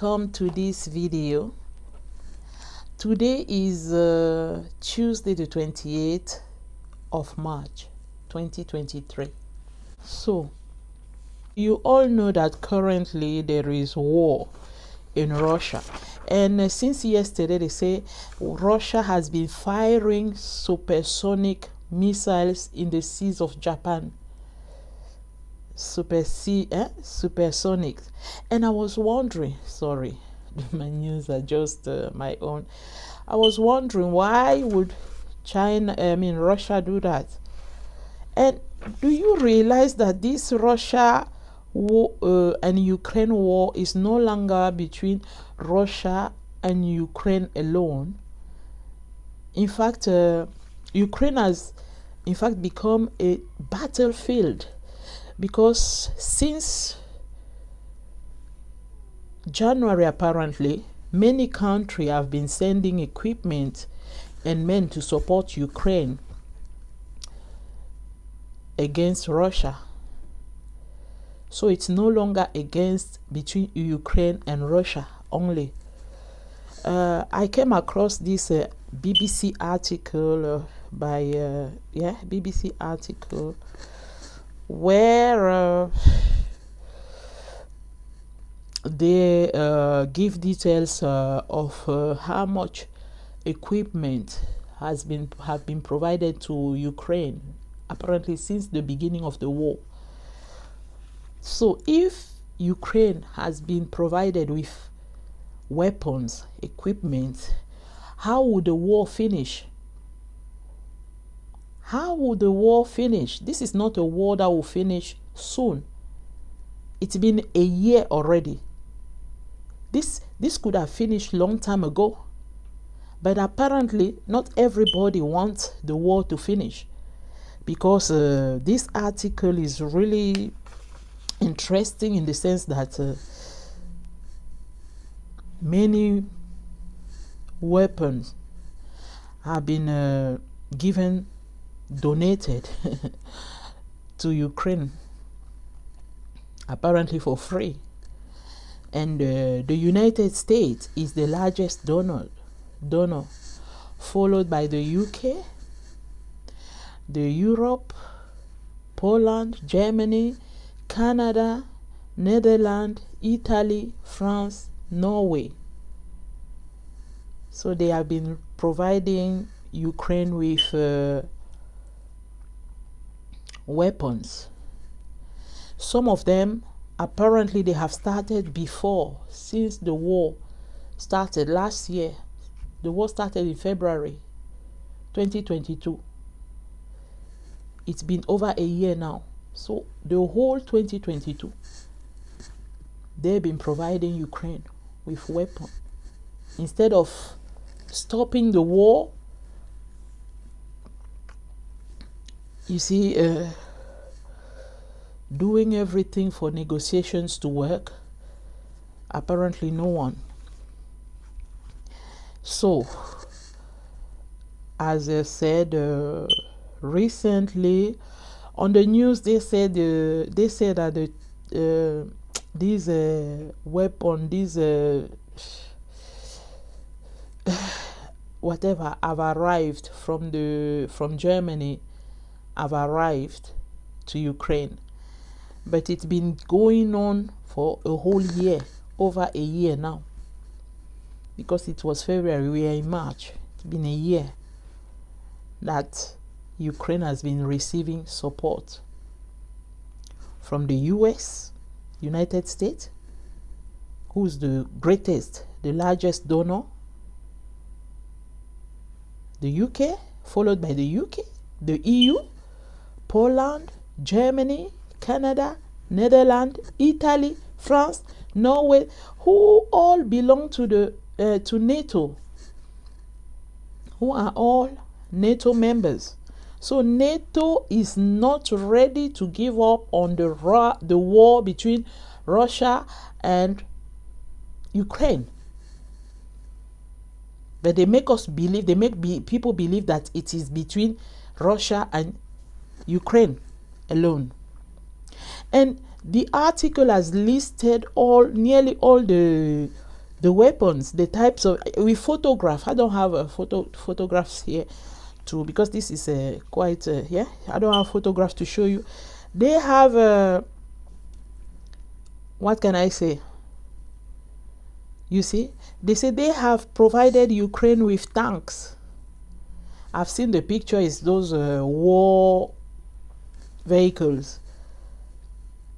welcome to this video. Today is Tuesday the 28th of March 2023. So you all know that currently there is war in Russia, and since yesterday they say Russia has been firing supersonic missiles in the seas of Japan. Supersonic. And I was wondering, sorry, my news are just my own. I was wondering, why would Russia do that? And do you realize that this Russia war and Ukraine war is no longer between Russia and Ukraine alone? In fact, Ukraine has in fact become a battlefield, because since January, apparently, many countries have been sending equipment and men to support Ukraine against Russia. So it's no longer against between Ukraine and Russia only. I came across this BBC article BBC article where they give details of how much equipment have been provided to Ukraine, apparently since the beginning of the war. So if Ukraine has been provided with weapons, equipment, how would the war finish? How would the war finish? This is not a war that will finish soon. It's been a year already. This could have finished long time ago. But apparently not everybody wants the war to finish, because this article is really interesting in the sense that many weapons have been donated to Ukraine, apparently for free. And the United States is the largest donor, followed by the UK, the Europe, Poland, Germany, Canada, Netherlands, Italy, France, Norway. So they have been providing Ukraine with weapons. Some of them apparently they have started before, since the war started last year. The war started in February 2022. It's been over a year now. So the whole 2022 they've been providing Ukraine with weapons. Instead of stopping the war, you see, doing everything for negotiations to work, apparently no one. So, as I said, recently on the news, they said that these weapon, whatever, have arrived from Germany, have arrived to Ukraine. But it's been going on for a whole year, over a year now, because it was February, we are in March. It's been a year that Ukraine has been receiving support from the US, United States, who's the greatest, the largest donor, the UK, followed by the UK, the EU, Poland, Germany, Canada, Netherlands, Italy, France, Norway, who all belong to NATO, who are all NATO members. So NATO is not ready to give up on the war between Russia and Ukraine. But they make us believe, people believe that it is between Russia and Ukraine alone. And the article has listed nearly all the The weapons, the types of, we photograph. I don't have a photographs here too, because this is quite yeah, I don't have photographs to show you. They have what can I say? You see, they say they have provided Ukraine with tanks. I've seen the picture. Is those war vehicles.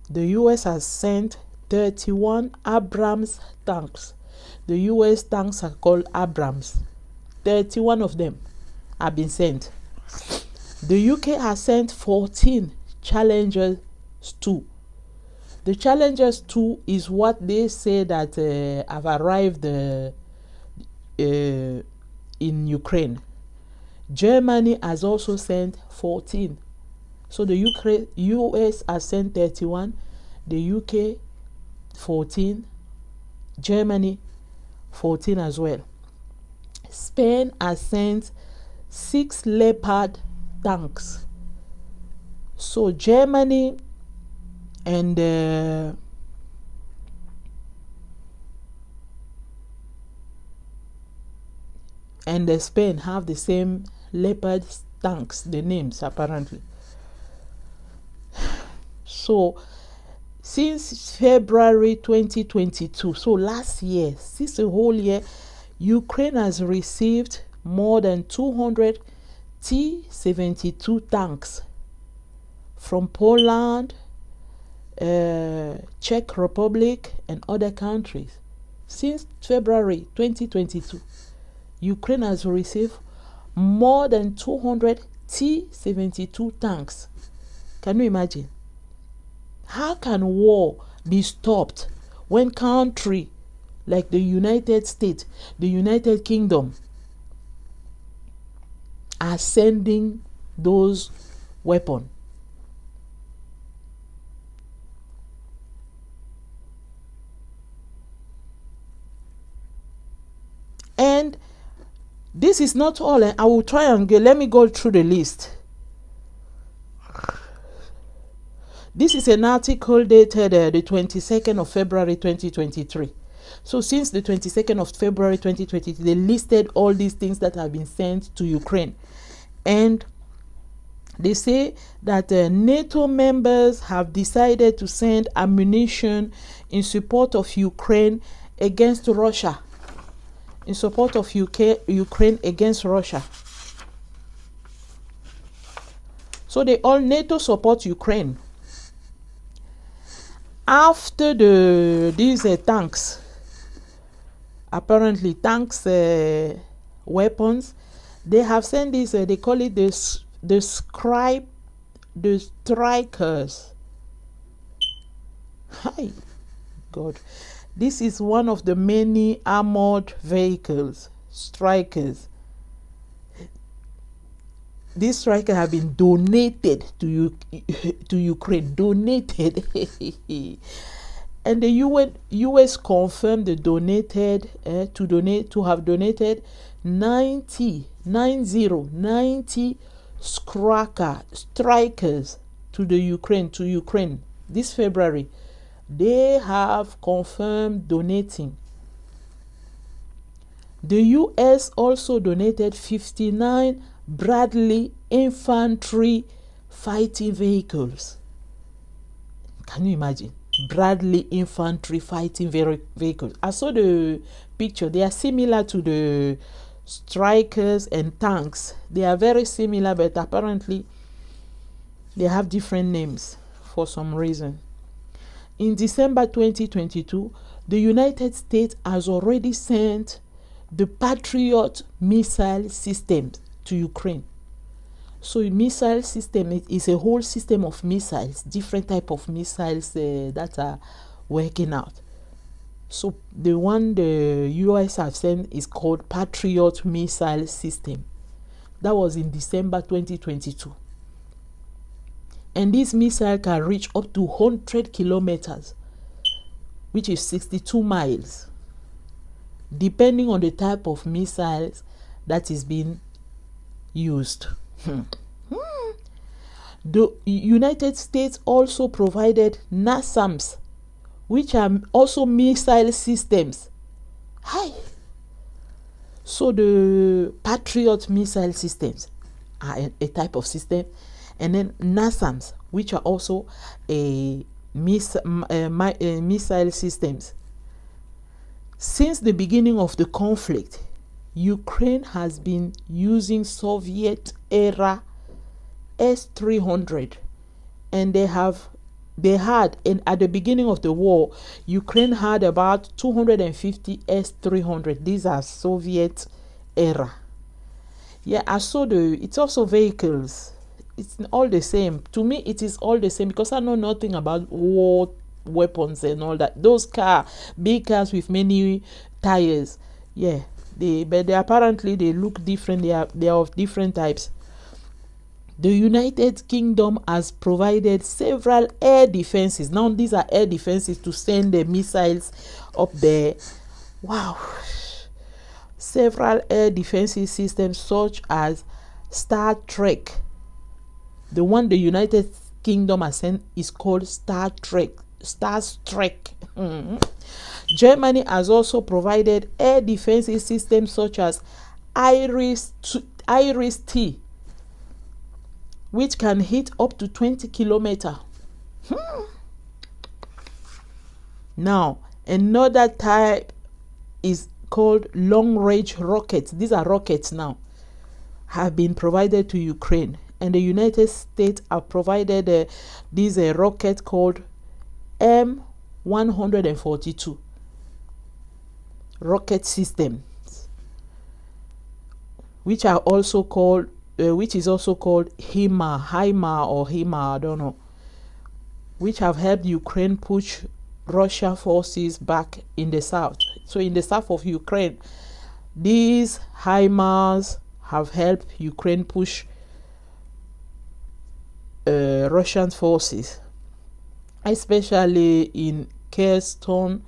The US has sent 31 Abrams tanks. The US tanks are called Abrams. 31 of them have been sent. The UK has sent 14 Challengers 2. The Challengers 2 is what they say that have arrived in Ukraine. Germany has also sent 14. So the US has sent 31, the UK 14, Germany 14 as well. Spain has sent 6 Leopard tanks. So Germany and Spain have the same Leopard tanks, the names apparently. So since February 2022, so last year, since the whole year, Ukraine has received more than 200 T-72 tanks from Poland, Czech Republic, and other countries. Since February 2022, Ukraine has received more than 200 T-72 tanks. Can you imagine? How can war be stopped when country like the United States, the United Kingdom are sending those weapons? And this is not all. I will try and let me go through the list. This is an article dated the 22nd of February 2023. So since the 22nd of February 2023, they listed all these things that have been sent to Ukraine. And they say that NATO members have decided to send ammunition in support of Ukraine against Russia. In support of Ukraine against Russia. So they all NATO support Ukraine. After these tanks, apparently tanks weapons, they have sent this. They call it the strikers. Hi, God. This is one of the many armored vehicles, strikers. These strikers have been donated to Ukraine. Donated. And the US confirmed the to have donated 90 strikers to Ukraine this February. They have confirmed donating. The US also donated 59 Bradley infantry fighting vehicles. Can you imagine? Bradley infantry fighting vehicles. I saw the picture. They are similar to the strikers and tanks. They are very similar, but apparently they have different names for some reason. In December 2022, the United States has already sent the Patriot missile system to Ukraine. So missile system is a whole system of missiles, different type of missiles that are working out. So the one the US have sent is called Patriot missile system. That was in December 2022. And this missile can reach up to 100 kilometers, which is 62 miles, depending on the type of missiles that is being used. The United States also provided NASAMS, which are also missile systems Hi. So the Patriot missile systems are a type of system, and then NASAMS, which are also a missile systems. Since the beginning of the conflict, Ukraine has been using Soviet era S-300, and at the beginning of the war, Ukraine had about 250 S-300. These are Soviet era. Yeah, I saw it's also vehicles. It's all the same. To me, it is all the same because I know nothing about war weapons and all that. Those big cars with many tires. Yeah, but they apparently they look different. They are of different types. The United Kingdom has provided several air defenses. Now these are air defenses to send the missiles up there. Wow. Several air defenses systems such as Star Trek. The one the United Kingdom has sent is called Star Trek. Germany has also provided air defenses systems such as Iris-T, which can hit up to 20 kilometers. Now, another type is called long-range rockets. These are rockets now, have been provided to Ukraine. And the United States have provided this rocket called M142 rocket systems, which is also called HIMARS, I don't know, which have helped Ukraine push Russia forces back in the south. So in the south of Ukraine, these HIMARS have helped Ukraine push Russian forces, especially in Kherson.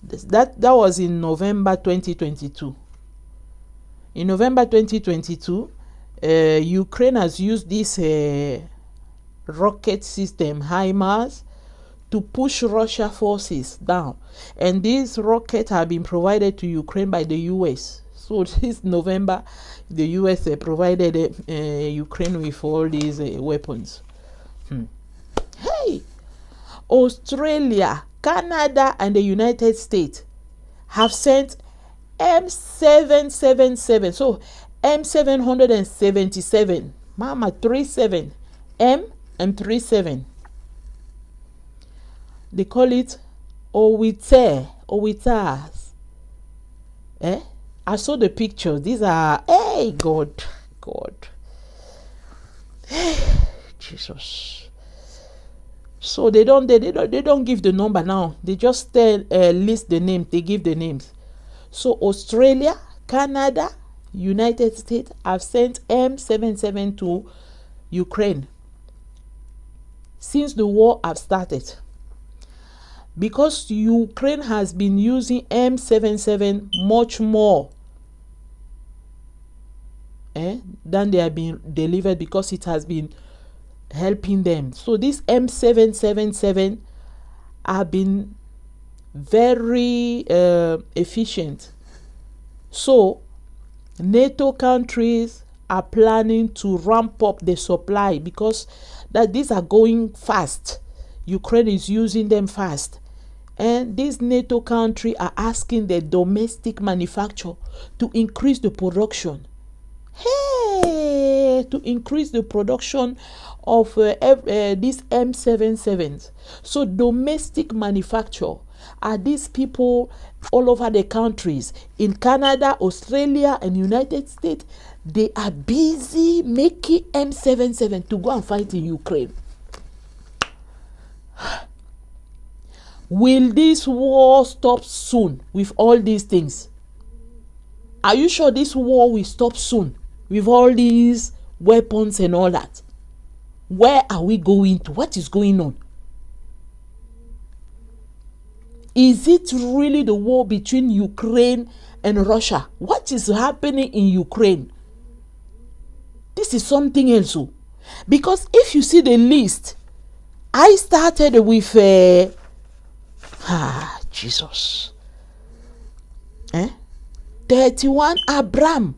That was in November 2022. In November 2022, Ukraine has used this rocket system, HIMARS, to push Russia forces down. And these rockets have been provided to Ukraine by the US. So this November, the US provided Ukraine with all these weapons. Hey! Australia, Canada, and the United States have sent M777. So M777. Mama, 37. M and 37. They call it Owitters. I saw the pictures. These are, hey, God. Hey, Jesus. So they don't give the number now. They just list the name. They give the names. So Australia, Canada, United States have sent M77 to Ukraine since the war have started. Because Ukraine has been using M77 much more than they have been delivered, because it has been helping them. So this M777 have been very efficient. So NATO countries are planning to ramp up the supply because these are going fast. Ukraine is using them fast. And these NATO countries are asking the domestic manufacturer to increase the production. Hey, to increase the production of these M77s. So domestic manufacture are these people all over the countries. In Canada, Australia, and United States, they are busy making M77 to go and fight in Ukraine. Will this war stop soon with all these things? Are you sure this war will stop soon with all these weapons and all that? Where are we going to? What is going on? Is it really the war between Ukraine and Russia? What is happening in Ukraine? This is something else. Because if you see the list, I started with Jesus. Eh? 31 Abram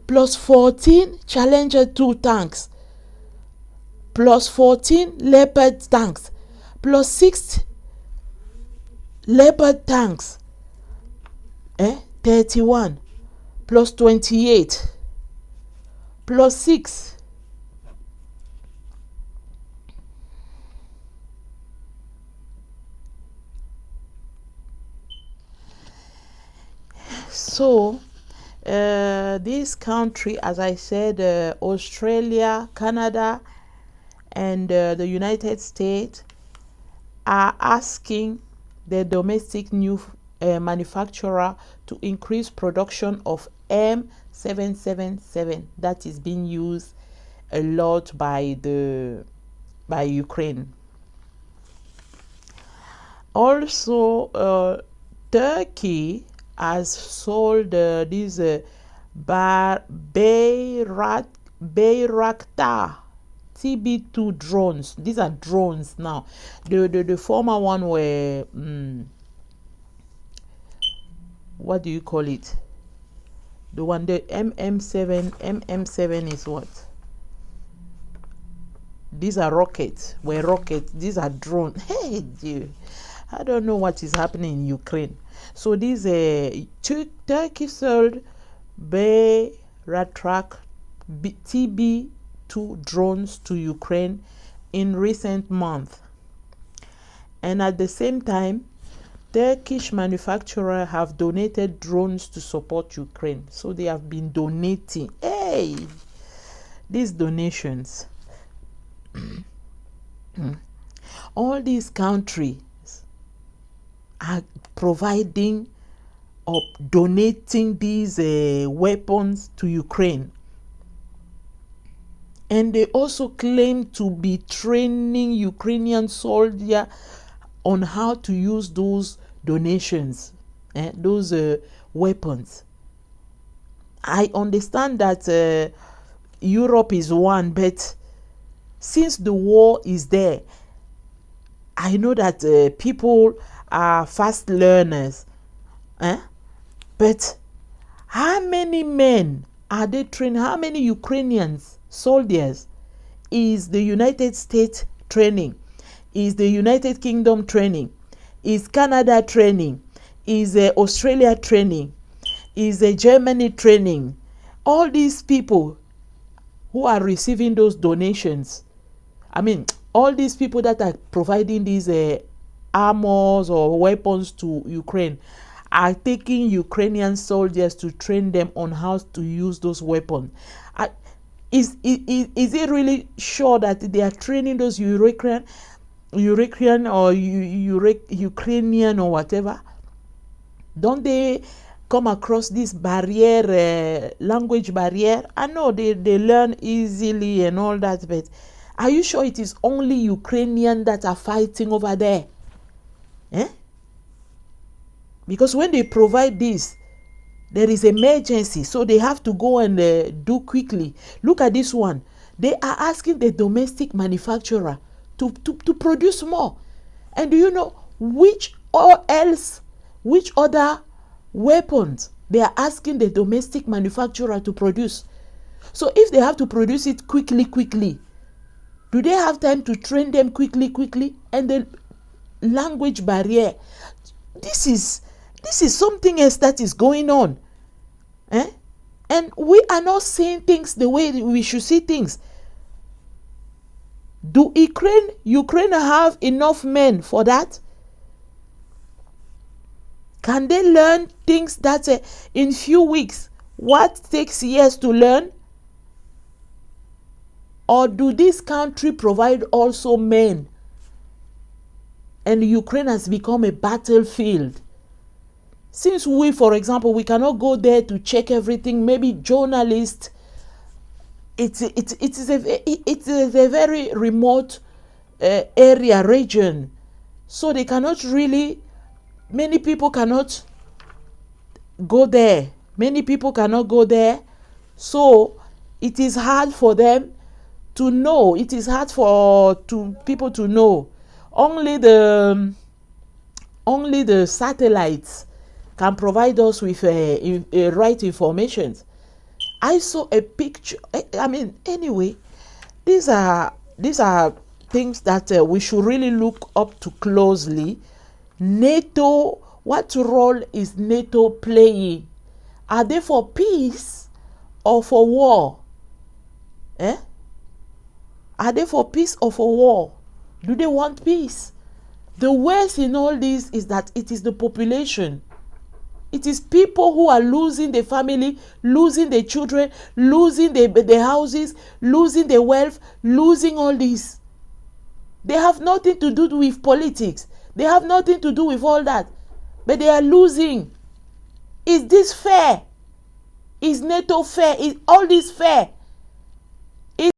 plus 14 Challenger 2 tanks plus 14 Leopard tanks plus 6 Leopard tanks. 31 plus 28 plus 6. So this country, as I said, Australia, Canada, and the United States are asking the domestic new manufacturer to increase production of M777 that is being used a lot by Ukraine. Also, Turkey has sold these Bayraktar TB2 drones. These are drones now. The former one were what do you call it? The one, the MM7 is what? These are rockets. Were rockets. These are drones. Hey, dude. I don't know what is happening in Ukraine. So these Turkey sold Bayraktar TB2 drones to Ukraine in recent months. And at the same time, Turkish manufacturers have donated drones to support Ukraine. So they have been donating. Hey, these donations. All these countries are providing or donating these weapons to Ukraine. And they also claim to be training Ukrainian soldiers on how to use those donations, those weapons. I understand that Europe is one, but since the war is there, I know that people are fast learners. But how many men are they training? How many Ukrainians soldiers is the United States training? Is the United Kingdom training? Is Canada training? Is Australia training? Is Germany training? All these people who are receiving those donations, I mean, all these people that are providing these armors or weapons to Ukraine are taking Ukrainian soldiers to train them on how to use those weapons. Is it really sure that they are training those Ukrainian or Ukrainian or whatever? Don't they come across this barrier, language barrier? I know they learn easily and all that, but are you sure it is only Ukrainian that are fighting over there? Because when they provide this, there is emergency, so they have to go and do quickly. Look at this one. They are asking the domestic manufacturer to produce more. And do you know which other weapons they are asking the domestic manufacturer to produce? So if they have to produce it quickly, do they have time to train them quickly? And the language barrier, this is something else that is going on. And we are not seeing things the way we should see things. Do Ukraine have enough men for that? Can they learn things that in few weeks, what takes years to learn? Or do this country provide also men? And Ukraine has become a battlefield. Since we, for example, we cannot go there to check everything, maybe journalists, it's a very remote region. So they cannot really, many people cannot go there. So it is hard for them to know. It is hard for people to know. Only the satellites can provide us with right information. I saw a picture. I mean, anyway, these are things that we should really look up to closely. NATO, what role is NATO playing? Are they for peace or for war? Eh? Are they for peace or for war? Do they want peace? The worst in all this is that it is the population. It is people who are losing the family, losing the children, losing the houses, losing the wealth, losing all this. They have nothing to do with politics. They have nothing to do with all that. But they are losing. Is this fair? Is NATO fair? Is all this fair?